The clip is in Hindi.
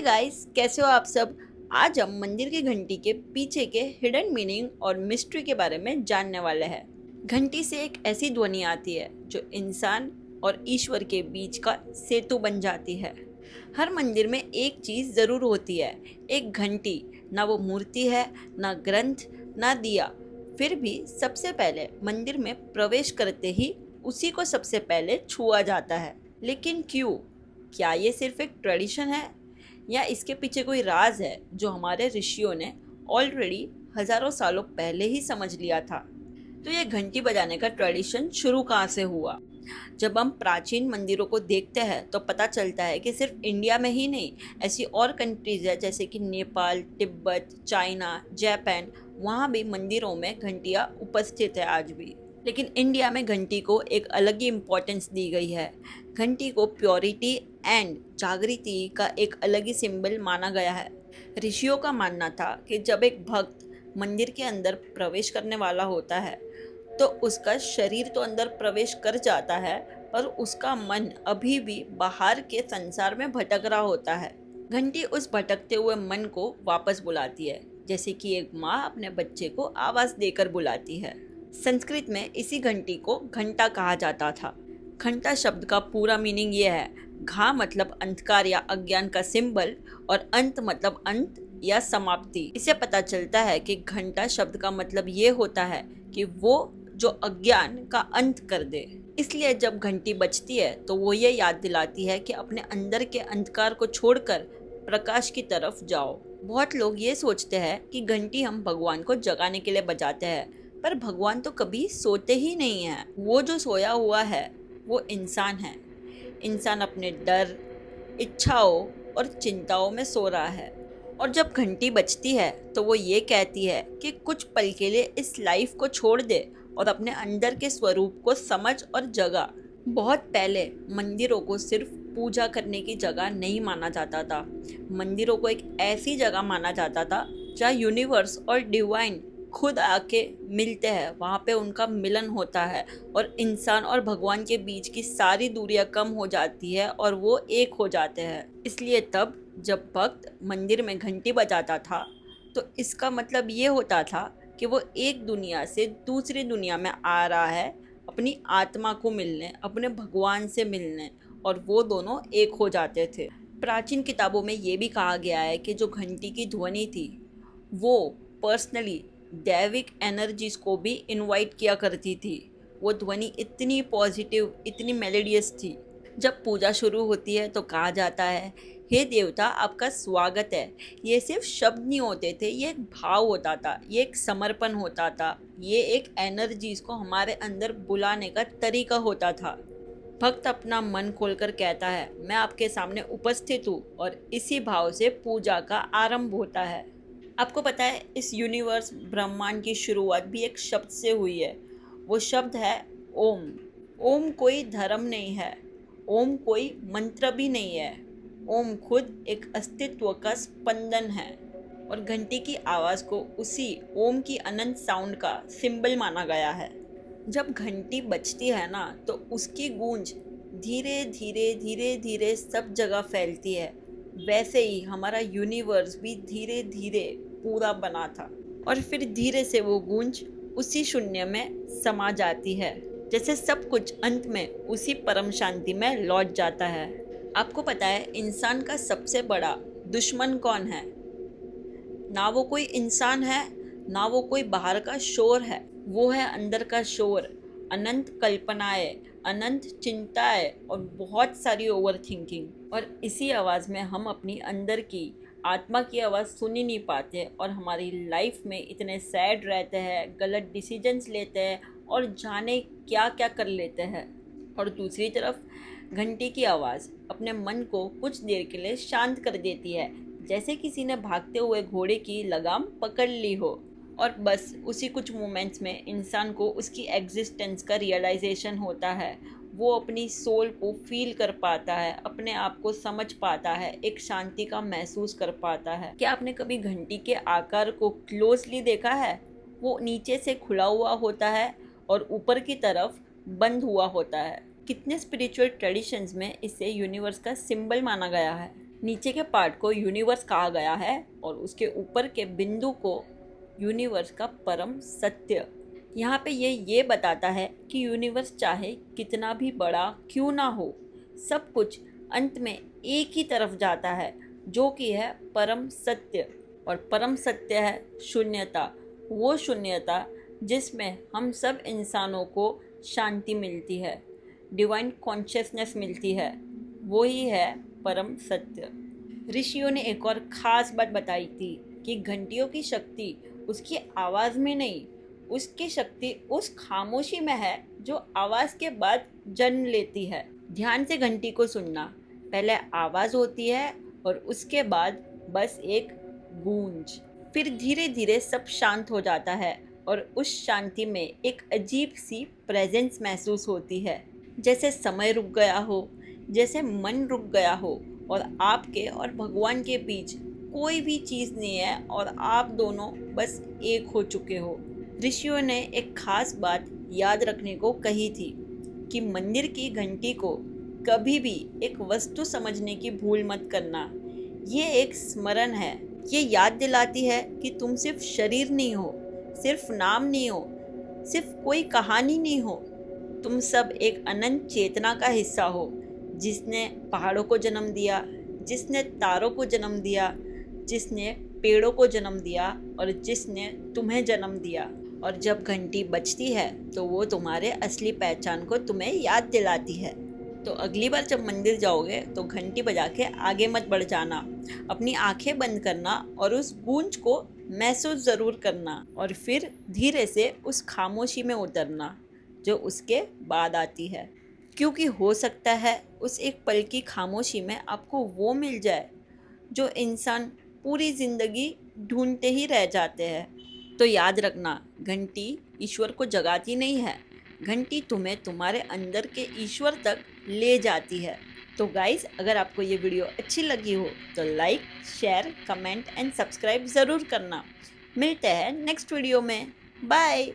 हे गाइस, कैसे हो आप सब। आज हम मंदिर की घंटी के पीछे के हिडन मीनिंग और मिस्ट्री के बारे में जानने वाले हैं। घंटी से एक ऐसी ध्वनि आती है जो इंसान और ईश्वर के बीच का सेतु बन जाती है। हर मंदिर में एक चीज़ ज़रूर होती है, एक घंटी। ना वो मूर्ति है, ना ग्रंथ, ना दिया। फिर भी सबसे पहले मंदिर में प्रवेश करते ही उसी को सबसे पहले छुआ जाता है। लेकिन क्यों? क्या ये सिर्फ एक ट्रेडिशन है या इसके पीछे कोई राज है जो हमारे ऋषियों ने ऑलरेडी हजारों सालों पहले ही समझ लिया था। तो ये घंटी बजाने का ट्रेडिशन शुरू कहाँ से हुआ? जब हम प्राचीन मंदिरों को देखते हैं तो पता चलता है कि सिर्फ इंडिया में ही नहीं, ऐसी और कंट्रीज है जैसे कि नेपाल, तिब्बत, चाइना, जापान, वहाँ भी मंदिरों में घंटियाँ उपस्थित है आज भी। लेकिन इंडिया में घंटी को एक अलग ही इम्पोर्टेंस दी गई है। घंटी को प्योरिटी एंड जागृति का एक अलग ही सिंबल माना गया है। ऋषियों का मानना था कि जब एक भक्त मंदिर के अंदर प्रवेश करने वाला होता है तो उसका शरीर तो अंदर प्रवेश कर जाता है, पर उसका मन अभी भी बाहर के संसार में भटक रहा होता है। घंटी उस भटकते हुए मन को वापस बुलाती है, जैसे कि एक माँ अपने बच्चे को आवाज़ देकर बुलाती है। संस्कृत में इसी घंटी को घंटा कहा जाता था। घंटा शब्द का पूरा मीनिंग ये है, घा मतलब अंधकार या अज्ञान का सिंबल और अंत मतलब अंत या समाप्ति। इससे पता चलता है कि घंटा शब्द का मतलब ये होता है कि वो जो अज्ञान का अंत कर दे। इसलिए जब घंटी बजती है तो वो ये याद दिलाती है कि अपने अंदर के अंधकार को छोड़कर प्रकाश की तरफ जाओ। बहुत लोग ये सोचते हैं कि घंटी हम भगवान को जगाने के लिए बजाते हैं, पर भगवान तो कभी सोते ही नहीं है। वो जो सोया हुआ है वो इंसान है। इंसान अपने डर, इच्छाओं और चिंताओं में सो रहा है। और जब घंटी बजती है तो वो ये कहती है कि कुछ पल के लिए इस लाइफ को छोड़ दे और अपने अंदर के स्वरूप को समझ और जगा। बहुत पहले मंदिरों को सिर्फ पूजा करने की जगह नहीं माना जाता था। मंदिरों को एक ऐसी जगह माना जाता था जहाँ यूनिवर्स और डिवाइन खुद आके मिलते हैं। वहाँ पे उनका मिलन होता है और इंसान और भगवान के बीच की सारी दूरियां कम हो जाती है और वो एक हो जाते हैं। इसलिए तब जब भक्त मंदिर में घंटी बजाता था तो इसका मतलब ये होता था कि वो एक दुनिया से दूसरी दुनिया में आ रहा है, अपनी आत्मा को मिलने, अपने भगवान से मिलने, और वो दोनों एक हो जाते थे। प्राचीन किताबों में ये भी कहा गया है कि जो घंटी की ध्वनि थी वो पर्सनली दैविक एनर्जीज को भी इनवाइट किया करती थी। वो ध्वनि इतनी पॉजिटिव, इतनी मेलोडियस थी। जब पूजा शुरू होती है तो कहा जाता है, हे देवता आपका स्वागत है। ये सिर्फ शब्द नहीं होते थे, ये एक भाव होता था, ये एक समर्पण होता था, ये एक एनर्जीज को हमारे अंदर बुलाने का तरीका होता था। भक्त अपना मन खोलकर कहता है, मैं आपके सामने उपस्थित हूँ, और इसी भाव से पूजा का आरंभ होता है। आपको पता है इस यूनिवर्स ब्रह्मांड की शुरुआत भी एक शब्द से हुई है। वो शब्द है ओम। ओम कोई धर्म नहीं है, ओम कोई मंत्र भी नहीं है। ओम खुद एक अस्तित्व का स्पंदन है और घंटी की आवाज़ को उसी ओम की अनंत साउंड का सिंबल माना गया है। जब घंटी बजती है ना तो उसकी गूंज धीरे धीरे धीरे धीरे सब जगह फैलती है। वैसे ही हमारा यूनिवर्स भी धीरे धीरे पूरा बना था और फिर धीरे से वो गूंज उसी शून्य में समा जाती है, जैसे सब कुछ अंत में उसी परम शांति में लौट जाता है। आपको पता है इंसान का सबसे बड़ा दुश्मन कौन है? ना वो कोई इंसान है, ना वो कोई बाहर का शोर है। वो है अंदर का शोर, अनंत कल्पनाएं, अनंत चिंताएं और बहुत सारी ओवर थिंकिंग। और इसी आवाज़ में हम अपनी अंदर की आत्मा की आवाज़ सुन ही नहीं पाते और हमारी लाइफ में इतने सैड रहते हैं, गलत डिसीजंस लेते हैं और जाने क्या क्या कर लेते हैं। और दूसरी तरफ घंटी की आवाज़ अपने मन को कुछ देर के लिए शांत कर देती है, जैसे किसी ने भागते हुए घोड़े की लगाम पकड़ ली हो। और बस उसी कुछ मोमेंट्स में इंसान को उसकी एग्जिस्टेंस का रियलाइजेशन होता है। वो अपनी सोल को फील कर पाता है, अपने आप को समझ पाता है, एक शांति का महसूस कर पाता है। क्या आपने कभी घंटी के आकार को क्लोजली देखा है? वो नीचे से खुला हुआ होता है और ऊपर की तरफ बंद हुआ होता है। कितने स्पिरिचुअल ट्रेडिशंस में इसे यूनिवर्स का सिंबल माना गया है। नीचे के पार्ट को यूनिवर्स कहा गया है और उसके ऊपर के बिंदु को यूनिवर्स का परम सत्य। यहाँ पे ये बताता है कि यूनिवर्स चाहे कितना भी बड़ा क्यों ना हो, सब कुछ अंत में एक ही तरफ जाता है, जो कि है परम सत्य। और परम सत्य है शून्यता, वो शून्यता जिसमें हम सब इंसानों को शांति मिलती है, डिवाइन कॉन्शियसनेस मिलती है, वो ही है परम सत्य। ऋषियों ने एक और ख़ास बात बताई थी कि घंटियों की शक्ति उसकी आवाज़ में नहीं, उसकी शक्ति उस खामोशी में है जो आवाज़ के बाद जन्म लेती है। ध्यान से घंटी को सुनना, पहले आवाज़ होती है और उसके बाद बस एक गूंज, फिर धीरे धीरे सब शांत हो जाता है और उस शांति में एक अजीब सी प्रेजेंस महसूस होती है, जैसे समय रुक गया हो, जैसे मन रुक गया हो और आपके और भगवान के बीच कोई भी चीज़ नहीं है और आप दोनों बस एक हो चुके हो। ऋषियों ने एक खास बात याद रखने को कही थी कि मंदिर की घंटी को कभी भी एक वस्तु समझने की भूल मत करना। ये एक स्मरण है, ये याद दिलाती है कि तुम सिर्फ शरीर नहीं हो, सिर्फ नाम नहीं हो, सिर्फ कोई कहानी नहीं हो, तुम सब एक अनंत चेतना का हिस्सा हो, जिसने पहाड़ों को जन्म दिया, जिसने तारों को जन्म दिया, जिसने पेड़ों को जन्म दिया और जिसने तुम्हें जन्म दिया। और जब घंटी बजती है तो वो तुम्हारे असली पहचान को तुम्हें याद दिलाती है। तो अगली बार जब मंदिर जाओगे तो घंटी बजा के आगे मत बढ़ जाना, अपनी आंखें बंद करना और उस गूंज को महसूस ज़रूर करना और फिर धीरे से उस खामोशी में उतरना जो उसके बाद आती है, क्योंकि हो सकता है उस एक पल की खामोशी में आपको वो मिल जाए जो इंसान पूरी ज़िंदगी ढूंढते ही रह जाते हैं। तो याद रखना, घंटी ईश्वर को जगाती नहीं है, घंटी तुम्हें तुम्हारे अंदर के ईश्वर तक ले जाती है। तो गाइस, अगर आपको ये वीडियो अच्छी लगी हो तो like, share, comment and subscribe ज़रूर करना। मिलते हैं नेक्स्ट वीडियो में। बाय।